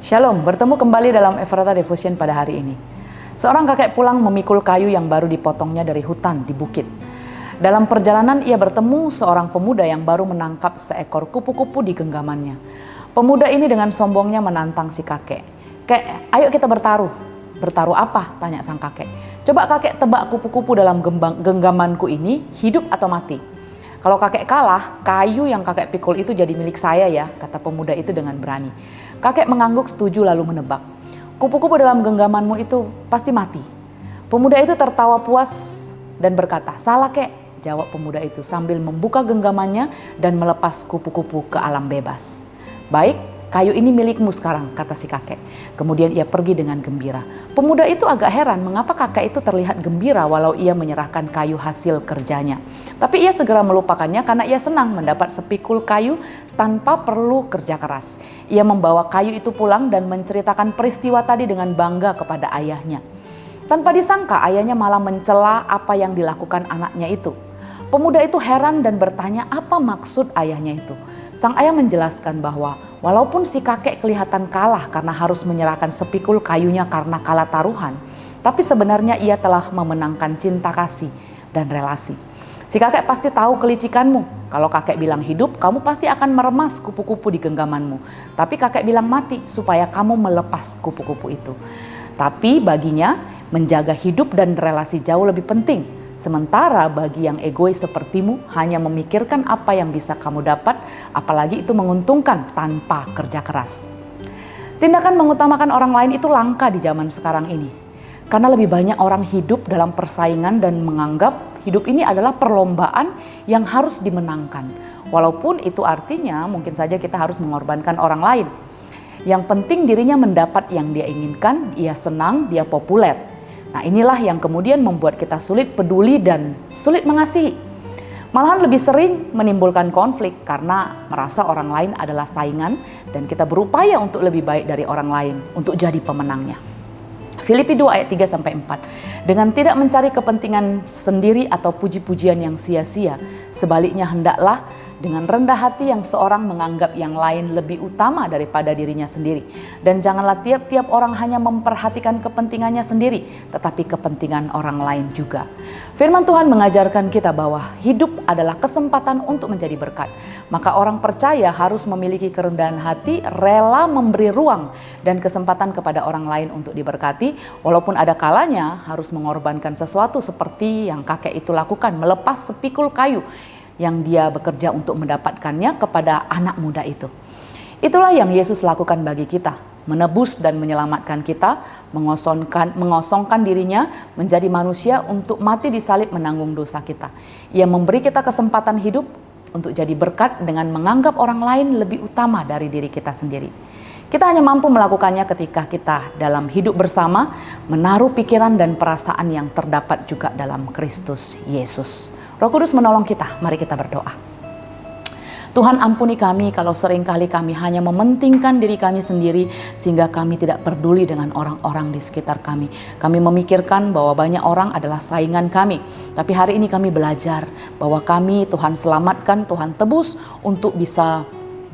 Shalom, bertemu kembali dalam Ephrata Devotion pada hari ini. Seorang kakek pulang memikul kayu yang baru dipotongnya dari hutan di bukit. Dalam perjalanan ia bertemu seorang pemuda yang baru menangkap seekor kupu-kupu di genggamannya. Pemuda ini dengan sombongnya menantang si kakek. "Kek, ayo kita bertaruh." "Bertaruh apa?" tanya sang kakek. "Coba kakek tebak kupu-kupu dalam genggamanku ini hidup atau mati. Kalau kakek kalah, kayu yang kakek pikul itu jadi milik saya ya," kata pemuda itu dengan berani. Kakek mengangguk setuju lalu menebak. "Kupu-kupu dalam genggamanmu itu pasti mati." Pemuda itu tertawa puas dan berkata, "Salah kek," jawab pemuda itu sambil membuka genggamannya dan melepas kupu-kupu ke alam bebas. "Baik, kayu ini milikmu sekarang," kata si kakek. Kemudian ia pergi dengan gembira. Pemuda itu agak heran mengapa kakek itu terlihat gembira walau ia menyerahkan kayu hasil kerjanya. Tapi ia segera melupakannya karena ia senang mendapat sepikul kayu tanpa perlu kerja keras. Ia membawa kayu itu pulang dan menceritakan peristiwa tadi dengan bangga kepada ayahnya. Tanpa disangka ayahnya malah mencela apa yang dilakukan anaknya itu. Pemuda itu heran dan bertanya apa maksud ayahnya itu. Sang ayah menjelaskan bahwa walaupun si kakek kelihatan kalah karena harus menyerahkan sepikul kayunya karena kalah taruhan, tapi sebenarnya ia telah memenangkan cinta kasih dan relasi. Si kakek pasti tahu kelicikanmu. Kalau kakek bilang hidup, kamu pasti akan meremas kupu-kupu di genggamanmu. Tapi kakek bilang mati supaya kamu melepas kupu-kupu itu. Tapi baginya menjaga hidup dan relasi jauh lebih penting. Sementara bagi yang egois sepertimu hanya memikirkan apa yang bisa kamu dapat, apalagi itu menguntungkan tanpa kerja keras. Tindakan mengutamakan orang lain itu langka di zaman sekarang ini. Karena lebih banyak orang hidup dalam persaingan dan menganggap hidup ini adalah perlombaan yang harus dimenangkan. Walaupun itu artinya mungkin saja kita harus mengorbankan orang lain. Yang penting dirinya mendapat yang dia inginkan, ia senang, dia populer. Nah, inilah yang kemudian membuat kita sulit peduli dan sulit mengasihi. Malahan lebih sering menimbulkan konflik karena merasa orang lain adalah saingan dan kita berupaya untuk lebih baik dari orang lain untuk jadi pemenangnya. Filipi 2 ayat 3-4. Dengan tidak mencari kepentingan sendiri atau puji-pujian yang sia-sia, sebaliknya hendaklah dengan rendah hati yang seorang menganggap yang lain lebih utama daripada dirinya sendiri. Dan janganlah tiap-tiap orang hanya memperhatikan kepentingannya sendiri, tetapi kepentingan orang lain juga. Firman Tuhan mengajarkan kita bahwa hidup adalah kesempatan untuk menjadi berkat. Maka orang percaya harus memiliki kerendahan hati, rela memberi ruang dan kesempatan kepada orang lain untuk diberkati, walaupun ada kalanya harus mengorbankan sesuatu seperti yang kakek itu lakukan, melepas sepikul kayu yang dia bekerja untuk mendapatkannya kepada anak muda itu. Itulah yang Yesus lakukan bagi kita, menebus dan menyelamatkan kita, mengosongkan dirinya menjadi manusia untuk mati di salib menanggung dosa kita. Ia memberi kita kesempatan hidup untuk jadi berkat dengan menganggap orang lain lebih utama dari diri kita sendiri. Kita hanya mampu melakukannya ketika kita dalam hidup bersama menaruh pikiran dan perasaan yang terdapat juga dalam Kristus Yesus. Roh Kudus menolong kita, mari kita berdoa. Tuhan, ampuni kami kalau seringkali kami hanya mementingkan diri kami sendiri sehingga kami tidak peduli dengan orang-orang di sekitar kami. Kami memikirkan bahwa banyak orang adalah saingan kami. Tapi hari ini kami belajar bahwa kami Tuhan selamatkan, Tuhan tebus untuk bisa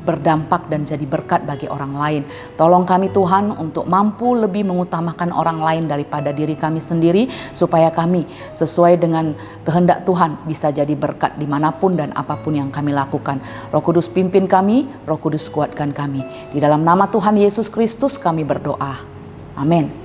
berdampak dan jadi berkat bagi orang lain. Tolong kami Tuhan untuk mampu lebih mengutamakan orang lain daripada diri kami sendiri, supaya kami sesuai dengan kehendak Tuhan bisa jadi berkat dimanapun dan apapun yang kami lakukan. Roh Kudus pimpin kami, Roh Kudus kuatkan kami. Di dalam nama Tuhan Yesus Kristus kami berdoa. Amin.